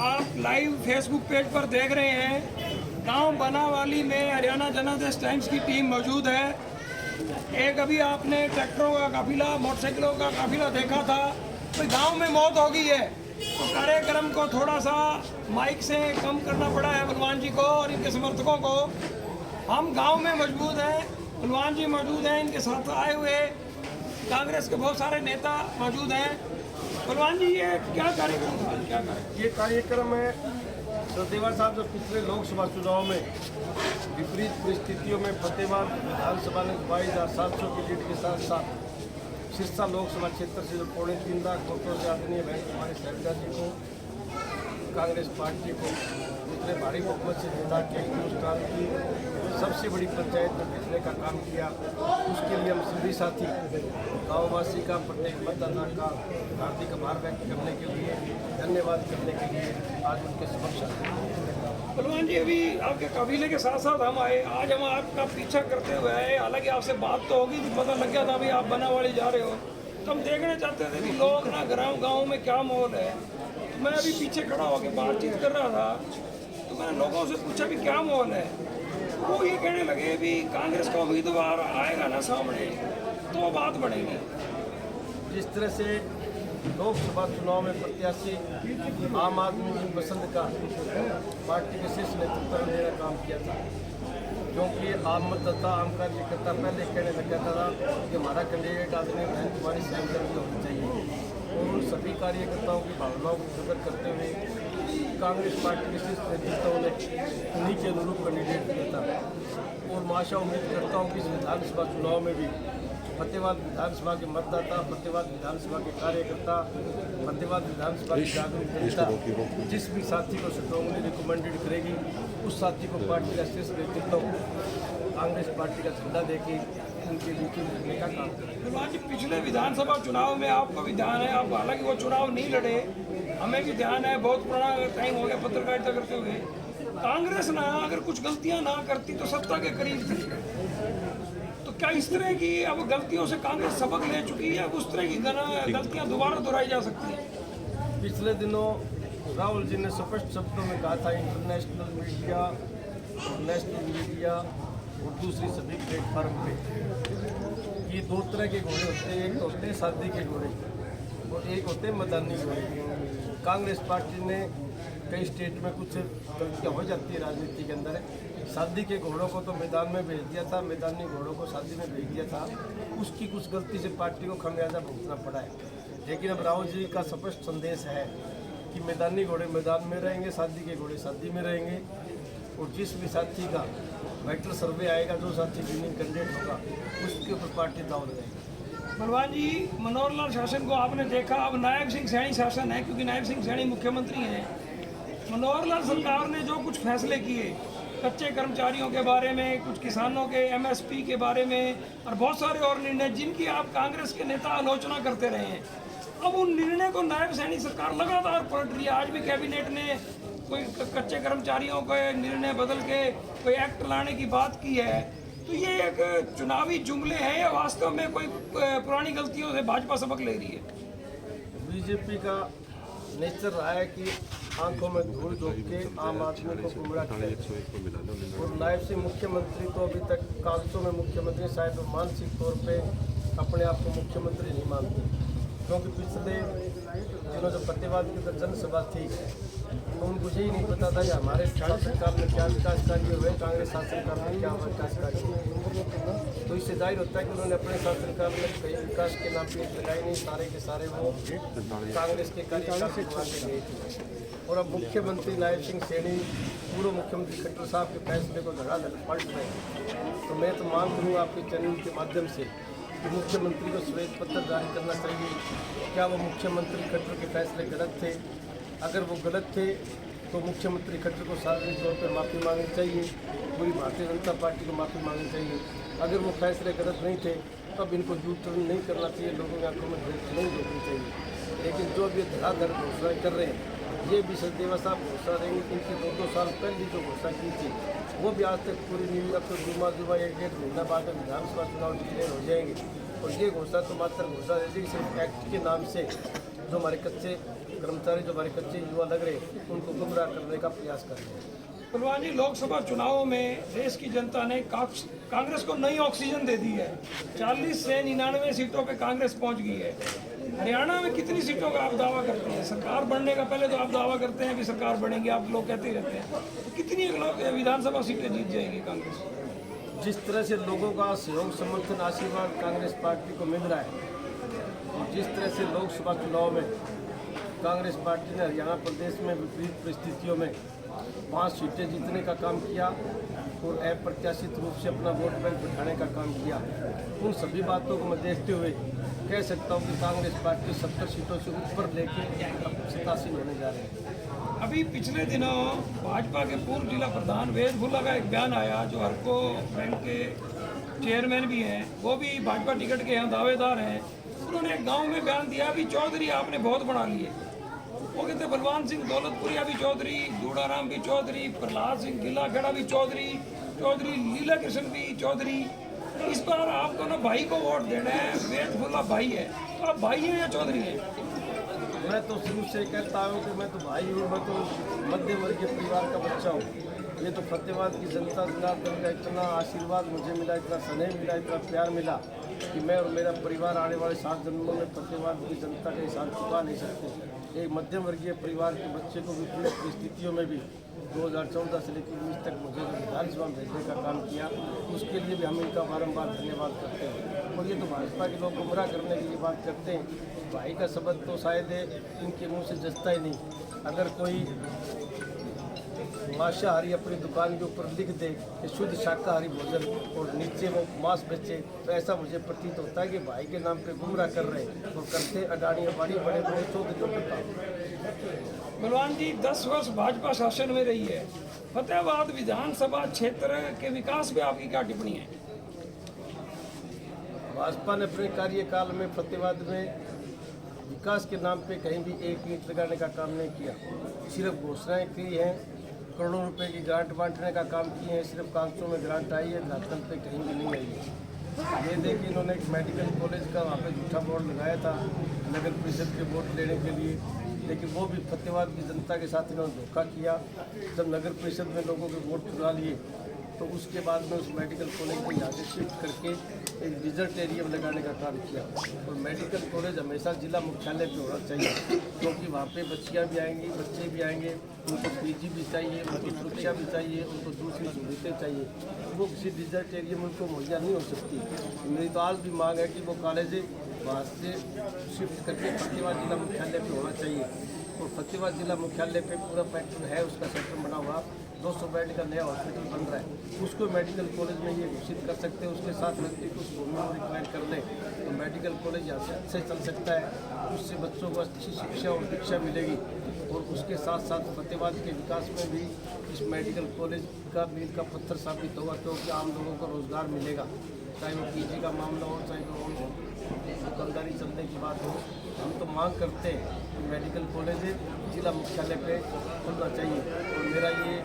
आप live Facebook page पर देख रहे हैं, गांव बनावाली में हरियाणा जनादेश टाइम्स की टीम मौजूद है। एक अभी आपने ट्रैक्टरों का काफिला, मोटरसाइकिलों का काफिला देखा था, तो गांव में मौत हो गई है। तो कार्यक्रम को थोड़ा सा माइक से कम करना पड़ा है बलवान जी को और इनके समर्थकों को। हम गांव में मौजूद हैं, बलवान जी मौजूद हैं, इनके साथ आए हुए कांग्रेस के बहुत सारे नेता मौजूद हैं। बलवान जी, ये क्या कार्यक्रम था? क्या कार्यक्रम? ये कार्यक्रम है सदेवा साहब, जो पिछले लोकसभा चुनाव में विपरीत परिस्थितियों में फतेहाबाद विधानसभा ने 22,700 की लीड के साथ साथ सिरसा लोकसभा क्षेत्र से जो 3.25 लाख वोटों से आदरणीय बहन कुमारी सैलजा जी को, कांग्रेस पार्टी को इतने भारी बहुमत से जिता के हिंदुस्तान की सबसे बड़ी पंचायत में भेजने का काम किया। उसके लिए हम सभी साथी गाँववासी का, प्रत्येक मतदाता का हार्दिक आभार व्यक्त करने के लिए, धन्यवाद करने के लिए आज उनके समक्ष आए। बलवान जी, अभी आपके कबीले के साथ साथ हम आए, आज हम आपका पीछा करते हुए आए। हालांकि आपसे बात तो होगी, तो पता लग गया था भाई आप बनावाली जा रहे हो, तो हम देखना चाहते थे कि लोग ना गाँव में क्या माहौल है। तो मैं अभी पीछे खड़ा होकर बातचीत कर रहा था, तो मैंने लोगों से पूछा भी क्या माहौल है। वो ये कहने लगे भी कांग्रेस का उम्मीदवार आएगा ना सामने तो बात बढ़ेगी। जिस तरह से लोकसभा चुनाव में प्रत्याशी आम आदमी की पसंद का पार्टी के शीर्ष नेतृत्व ने मेरा काम किया था, क्योंकि आम मतदाता, आम कार्यकर्ता पहले कहने लग गया था कि हमारा कैंडिडेट आदरणीय बहन कुमारी सैलजा जी होनी चाहिए। और उन सभी कार्यकर्ताओं की भावनाओं को प्रकट करते हुए कांग्रेस पार्टी के शीर्ष नेतृत्व ने उन्हीं के अनुरूप कैंडिडेट दिया था। और मैं आशा उम्मीद करता हूँ कि इस विधानसभा चुनाव में भी फतेहाबाद विधानसभा के मतदाता, फतेहाबाद विधानसभा के कार्यकर्ता, फतेहाबाद विधानसभा की जागरूक जनता जिस भी साथी को स्ट्रांगली रिकमेंडेड करेगी, उस साथी को पार्टी का शीर्ष नेतृत्व कांग्रेस पार्टी का झंडा देके उनके बीच में रखने का काम करेगी। पिछले विधानसभा चुनाव में आपको भी ध्यान है, आप हालांकि वो चुनाव नहीं लड़े, हमें भी ध्यान है, बहुत पुराना टाइम हो गया पत्रकारिता करते हुए। कांग्रेस ना अगर कुछ गलतियां ना करती तो सत्ता के करीब थी, तो क्या इस तरह की अब गलतियों से कांग्रेस सबक ले चुकी है? उस तरह की गलतियां दोबारा दोहराई जा सकती है? पिछले दिनों राहुल जी ने स्पष्ट शब्दों में कहा था, इंटरनेशनल मीडिया, नेशनल मीडिया और दूसरी सभी प्लेटफार्म पे ये दो तरह के घोड़े होते हैं। एक होते हैं शादी के घोड़े और एक होते हैं मैदानी घोड़े। कांग्रेस पार्टी ने कई स्टेट में कुछ गलतियाँ हो जाती है राजनीति के अंदर। शादी के घोड़ों को तो मैदान में भेज दिया था, मैदानी घोड़ों को शादी में भेज दिया था। उसकी कुछ गलती से पार्टी को खमियाजा भुगतना पड़ा है। लेकिन अब राहुल जी का स्पष्ट संदेश है कि मैदानी घोड़े मैदान में रहेंगे, शादी के घोड़े शादी में रहेंगे। और जिस भी साथी का वाइटल सर्वे आएगा, जो साथी विनिंग कैंडिडेट होगा, उसके ऊपर पार्टी दाव लगाएगी। बलवान जी, मनोहर लाल शासन को आपने देखा, अब नायब सिंह सैनी शासन है, क्योंकि नायब सिंह सैनी मुख्यमंत्री हैं। मनोहर लाल सरकार ने जो कुछ फैसले किए, कच्चे कर्मचारियों के बारे में, कुछ किसानों के MSP के बारे में और बहुत सारे और निर्णय जिनकी आप कांग्रेस के नेता आलोचना करते रहे हैं, अब उन निर्णय को नायब सैनी सरकार लगातार पलट रही है। आज भी कैबिनेट ने कोई कच्चे कर्मचारियों के निर्णय बदल के कोई एक्ट लाने की बात की है। तो ये एक चुनावी जुमले हैं या वास्तव में कोई पुरानी गलतियों से भाजपा सबक ले रही है? बीजेपी का नेचर रहा है कि आंखों में धूल झोंक के आम आदमी को गुमराह किया। और नायब सिंह मुख्यमंत्री तो अभी तक कागजों में मुख्यमंत्री, शायद वो मानसिक तौर पे अपने आप को मुख्यमंत्री नहीं मानते। क्योंकि पिछले दिनों जब फतेहाबाद की तो जनसभा थी, तो उनको यही नहीं पता था कि हमारे शासनकाल में क्या विकास कार्य हुए, कांग्रेस शासनकाल में क्या विकास कार्य हुए। तो इससे जाहिर होता है कि उन्होंने अपने शासनकाल में कई विकास के नाम पे लगाए नहीं, सारे के सारे वो कांग्रेस के कार्यकाल से गए थे। और अब मुख्यमंत्री नायब सिंह सैनी पूर्व मुख्यमंत्री खट्टर साहब के फैसले को धड़ाधड़ पलट रहे हैं। तो मैं तो मांग करूँ आपके चैनल के माध्यम से कि मुख्यमंत्री को श्वेत पत्र जारी करना चाहिए। क्या वो मुख्यमंत्री खट्टर के फैसले गलत थे? अगर वो गलत थे तो मुख्यमंत्री खट्टर को सार्वजनिक तौर पर माफ़ी मांगनी चाहिए, पूरी भारतीय जनता पार्टी को माफ़ी मांगनी चाहिए। अगर वो फैसले गलत नहीं थे तब इनको यू टर्न नहीं करना चाहिए, लोगों की आंखों में भेद नहीं देखनी चाहिए। लेकिन जो भी धड़ाधड़ घोषणाएँ कर रहे हैं, ये भी सचदेवा साहब घोषणा देंगे। इनकी 2 साल पहले जो घोषणा की थी वो भी आज तक पूरी नहीं हुई। अब तो जुमा 1-1.5 महीना बाद विधानसभा चुनाव डिक्लेयर हो जाएंगे और ये घोषणा तो मात्र घोषणा दे दी सिर्फ एक्ट के नाम से, जो हमारे कच्चे कर्मचारी जो हमारे कच्चे युवा लग रहे उनको गुमराह करने का प्रयास कर रहे हैं। पहलवान जी, लोकसभा चुनावों में देश की जनता ने कांग्रेस को नई ऑक्सीजन दे दी है। 40 से 99 सीटों पे कांग्रेस पहुंच गई है। हरियाणा में कितनी सीटों का आप दावा करते हैं? सरकार बनने का पहले तो आप दावा करते हैं कि सरकार बनेगी, आप लोग कहते ही रहते हैं, तो कितनी विधानसभा सीटें जीत जाएगी कांग्रेस? जिस तरह से लोगों का सहयोग समर्थन आशीर्वाद कांग्रेस पार्टी को मिल रहा है और जिस तरह से लोकसभा चुनाव में कांग्रेस पार्टी ने हरियाणा प्रदेश में विपरीत परिस्थितियों में 5 सीटें जीतने का काम किया और अप्रत्याशित रूप से अपना वोट बैंक बिठाने का काम किया, उन सभी बातों को मैं देखते हुए कह सकता हूँ कि कांग्रेस पार्टी 70 सीटों से ऊपर लेके अब सत्तासीन होने जा रही है। अभी पिछले दिनों भाजपा के पूर्व जिला प्रधान वेद भुल्ला का एक बयान आया, जो हरको बैंक के चेयरमैन भी हैं, वो भी भाजपा टिकट के यहाँ दावेदार हैं। उन्होंने एक गांव में बयान दिया भी चौधरी आपने बहुत बना लिए। वो कहते बलवान सिंह दौलतपुरिया भी चौधरी, दूड़ाराम भी चौधरी, प्रहलाद सिंह गिलाखेड़ा भी चौधरी, चौधरी लीला कृष्ण भी चौधरी। इस बार आप दोनों भाई को वोट देना है, वेद भुल्ला भाई है, तो आप भाई हैं या चौधरी हैं? मैं तो शुरू से कहता हूँ कि मैं तो भाई हूँ, मैं तो मध्यम वर्गीय परिवार का बच्चा हूँ। ये तो फतेहाबाद की जनता जनार्दन का इतना आशीर्वाद मुझे मिला, इतना स्नेह मिला, इतना प्यार मिला कि मैं और मेरा परिवार आने वाले 7 जन्मों में फतेहाबाद की जनता का एहसान चुका नहीं सकते। एक मध्यम वर्गीय परिवार के बच्चे को विपरीत परिस्थितियों में भी 2014 से लेकर 19 तक मुझे विधानसभा में भेजने का काम किया, उसके लिए भी हम इनका बारंबार धन्यवाद करते हैं। और ये तो भाजपा के लोग गुमराह करने की बात करते हैं, भाई का शब्द तो शायद इनके मुंह से जचता ही नहीं। अगर कोई मांसाहारी अपनी दुकान के ऊपर लिख दे कि शुद्ध शाकाहारी भोजन और नीचे वो मांस बेचे, तो ऐसा मुझे प्रतीत होता है कि भाई के नाम पे गुमराह कर रहे हैं और करते अडानी अंबानी बड़े बड़े चौधरी के काम। बलवान जी, 10 वर्ष भाजपा शासन में रही है, फतेहाबाद विधानसभा क्षेत्र के विकास पे आपकी क्या टिप्पणी है? भाजपा ने अपने कार्यकाल में फतेहाबाद में विकास के नाम पे कहीं भी एक ईंट लगाने का काम नहीं किया। सिर्फ घोषणाएं की हैं, करोड़ों रुपए की ग्रांट बांटने का काम किए हैं, सिर्फ कागजों में ग्रांट आई है, धरातल पे कहीं भी नहीं आई है। ये देखिए, इन्होंने एक मेडिकल कॉलेज का वहाँ पे झूठा बोर्ड लगाया था नगर परिषद के वोट लेने के लिए, लेकिन वो भी फतेहाबाद की जनता के साथ इन्होंने धोखा किया। जब नगर परिषद में लोगों के वोट चुरा लिए तो उसके बाद में उस मेडिकल कॉलेज को यहाँ से शिफ्ट करके एक डिजर्ट एरिया में लगाने का काम किया। और मेडिकल कॉलेज हमेशा जिला मुख्यालय पे होना चाहिए, क्योंकि वहाँ पे बच्चियाँ भी आएंगी, बच्चे भी आएंगे, उनको पीजी भी चाहिए, उनको सुरक्षा भी चाहिए, उनको दूसरी सहूलतें चाहिए। वो किसी डिजर्ट एरिया में उनको मुहैया नहीं हो सकती। मेरी तो आज भी मांग है कि वो कॉलेज वहाँ से शिफ्ट करके फतेहाबाद जिला मुख्यालय पे होना चाहिए। और फतेहाबाद जिला मुख्यालय पे पूरा पैटर्न है, उसका सेंटर बना हुआ, 200 बेड का नया हॉस्पिटल बन रहा है, उसको मेडिकल कॉलेज में ये घोषित कर सकते हैं। उसके साथ व्यक्ति को उस भूमि में रिक्वायर कर लें तो मेडिकल कॉलेज यहाँ से अच्छे चल सकता है, उससे बच्चों को अच्छी शिक्षा और दीक्षा मिलेगी। और उसके साथ साथ फतेहाबाद के विकास में भी इस मेडिकल कॉलेज का मील का पत्थर साबित होगा, क्योंकि आम लोगों को रोज़गार मिलेगा, चाहे वो पीजी का मामला हो, चाहे वो दुकानदारी चलने की बात हो। हम तो मांग करते हैं कि मेडिकल कॉलेज जिला मुख्यालय पे खुलना चाहिए और मेरा ये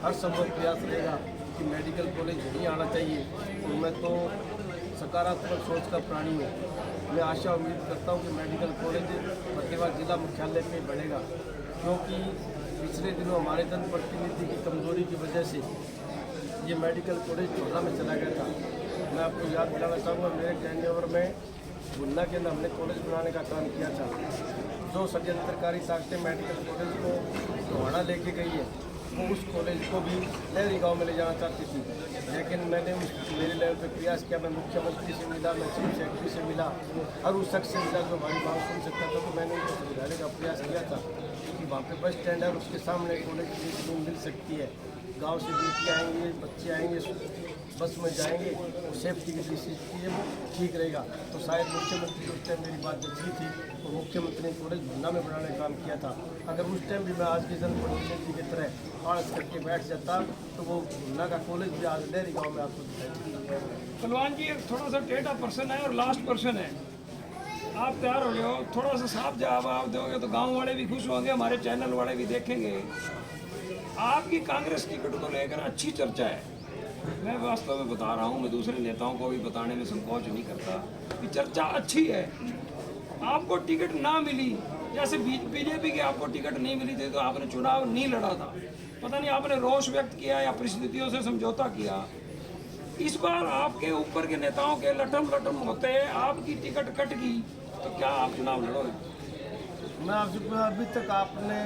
हर संभव प्रयास रहेगा कि मेडिकल कॉलेज नहीं आना चाहिए। और मैं तो सकारात्मक सोच का प्राणी हूँ। मैं आशा उम्मीद करता हूँ कि मेडिकल कॉलेज फतेहाबाद जिला मुख्यालय पे बनेगा, क्योंकि पिछले दिनों हमारे जनप्रतिनिधि की कमजोरी की वजह से ये मेडिकल कॉलेज चोला में चला गया था। मैं आपको याद दिलाना चाहूँगा, मेरे टेन्योर में गुन्ना के अंदर हमने कॉलेज बनाने का काम किया था। जो षड्यंत्रकारी ताकतें मेडिकल कॉलेज को टोहाना लेके गई है, वो उस कॉलेज को भी लहरी गांव में ले जाना चाहती थी, लेकिन मैंने मेरे लेवल पे प्रयास किया। मैं मुख्यमंत्री से मिला, मैं चीफ सेक्रेटरी से मिला, हर उस शख्स से मिला जो हमारी बात सुन सकता था। तो मैंने उनको समझाने का प्रयास किया था कि वहाँ पे बस स्टैंड है, उसके सामने कॉलेज की जमीन मिल सकती है। गांव से बेटियाँ आएंगे, बच्चे आएंगे, बस में जाएंगे और सेफ्टी की दृष्टि वो ठीक रहेगा। तो शायद मुख्यमंत्री उस टाइम मेरी बात जची थी और मुख्यमंत्री ने कॉलेज भुन्ना में बनाने का काम किया था। अगर उस टाइम भी मैं आज के जनप्रतिनिधि की तरह आड़स करके बैठ जाता तो वो भुन्ना का कॉलेज भी आज लहरी गाँव में आपको दिखाई। पहलवान जी, थोड़ा सा टेढ़ा पर्सन है और लास्ट पर्सन है, आप तैयार हो जाओ, थोड़ा सा साफ जवाब आप दोगे तो गाँव वाले भी खुश होंगे, हमारे चैनल वाले भी देखेंगे। आपकी कांग्रेस टिकट को लेकर अच्छी चर्चा है। मैं वास्तव में बता रहा हूँ, मैं दूसरे नेताओं को भी बताने में संकोच नहीं करता कि चर्चा अच्छी है। आपको टिकट ना मिली जैसे बीजेपी की आपको टिकट नहीं मिली थी तो आपने चुनाव नहीं लड़ा था, पता नहीं आपने रोष व्यक्त किया या परिस्थितियों से समझौता किया। इस बार आपके ऊपर के नेताओं के लटम लटम होते आपकी टिकट कट गई तो क्या आप चुनाव लड़ोगे? मैं आपसे पूछा, अभी तक आपने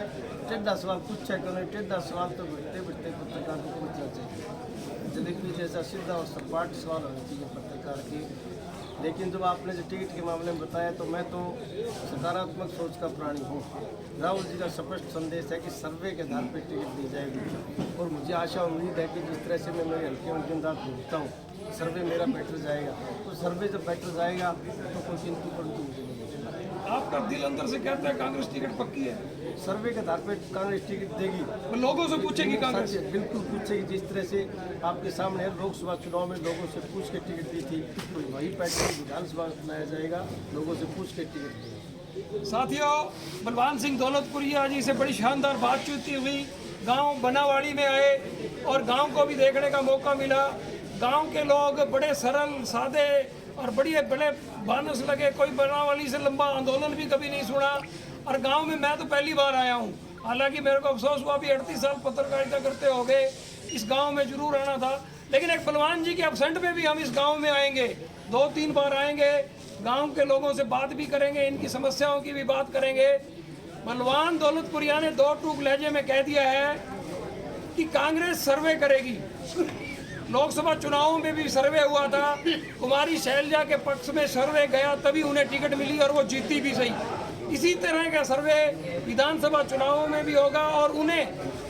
टेढ़ा सवाल पूछा क्यों नहीं? टेढ़ा सवाल तो बढ़ते बढ़ते पत्रकार को पूछना चाहिए। जलेबी जैसा सीधा और सपाट सवाल होना चाहिए पत्रकार की। लेकिन जब आपने जो टिकट के मामले में बताया तो मैं तो सकारात्मक सोच का प्राणी हूँ। राहुल जी का स्पष्ट संदेश है कि सर्वे के आधार पर टिकट दी जाएगी और मुझे आशा उम्मीद है कि जिस तरह से मैं मेरे हल्के उनके अंदाज ढूंढता हूँ, सर्वे मेरा बेटर जाएगा। तो सर्वे जब बेटर जाएगा तो कोई किंतु परंतु मुझे नहीं मिलेगा। आपका दिल अंदर से कहता है कांग्रेस टिकट पक्की है? सर्वे के आधार पर कांग्रेस टिकट देगी। वो लोगों से पूछेगी कांग्रेस? सच है, बिल्कुल पूछेगी। जिस तरह से आपके सामने है, लोकसभा चुनाव में लोगों से पूछ के टिकट दी थी, तो वही पैटर्न विधानसभा में अपनाया जाएगा, लोगों से पूछ के टिकट देगा। साथियों, बलवान सिंह दौलतपुरिया जी से बड़ी शानदार बातचीत हुई। गांव बनावाड़ी में आए और गांव को भी देखने का मौका मिला। गांव के लोग बड़े सरल सादे और बड़े बानस लगे। कोई बनावाली से लंबा आंदोलन भी कभी नहीं सुना। और गांव में मैं तो पहली बार आया हूं, हालांकि मेरे को अफसोस हुआ भी 38 साल पत्रकारिता करते हो गए, इस गांव में जरूर आना था। लेकिन एक बलवान जी के एब्सेंट में भी हम इस गांव में आएंगे, 2-3 बार आएंगे, गांव के लोगों से बात भी करेंगे, इनकी समस्याओं की भी बात करेंगे। बलवान दौलतपुरिया ने 2 टूक लहजे में कह दिया है कि कांग्रेस सर्वे करेगी। लोकसभा चुनावों में भी सर्वे हुआ था, कुमारी शैलजा के पक्ष में सर्वे गया, तभी उन्हें टिकट मिली और वो जीती भी सही। इसी तरह का सर्वे विधानसभा चुनावों में भी होगा और उन्हें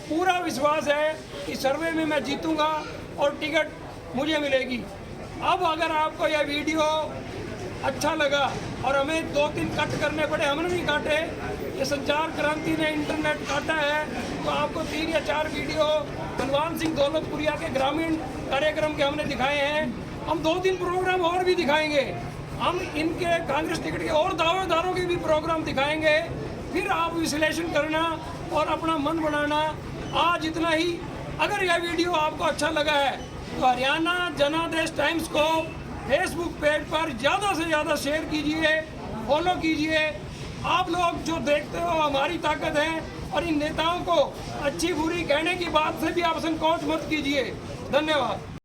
पूरा विश्वास है कि सर्वे में मैं जीतूंगा और टिकट मुझे मिलेगी। अब अगर आपको यह वीडियो अच्छा लगा और हमें 2-3 कट करने पड़े, हमने नहीं काटे, ये संचार क्रांति ने इंटरनेट काटा है, तो आपको 3 या 4 वीडियो बलवान सिंह दौलतपुरिया के ग्रामीण कार्यक्रम के हमने दिखाए हैं। हम 2-3 प्रोग्राम और भी दिखाएंगे। हम इनके कांग्रेस टिकट के और दावेदारों के भी प्रोग्राम दिखाएंगे। फिर आप विश्लेषण करना और अपना मन बनाना। आज इतना ही। अगर यह वीडियो आपको अच्छा लगा है तो हरियाणा जनादेश टाइम्स को फेसबुक पेज पर ज़्यादा से ज़्यादा शेयर कीजिए, फॉलो कीजिए। आप लोग जो देखते हो हमारी ताकत है और इन नेताओं को अच्छी बुरी कहने की बात से भी आप संकोच मत कीजिए। धन्यवाद।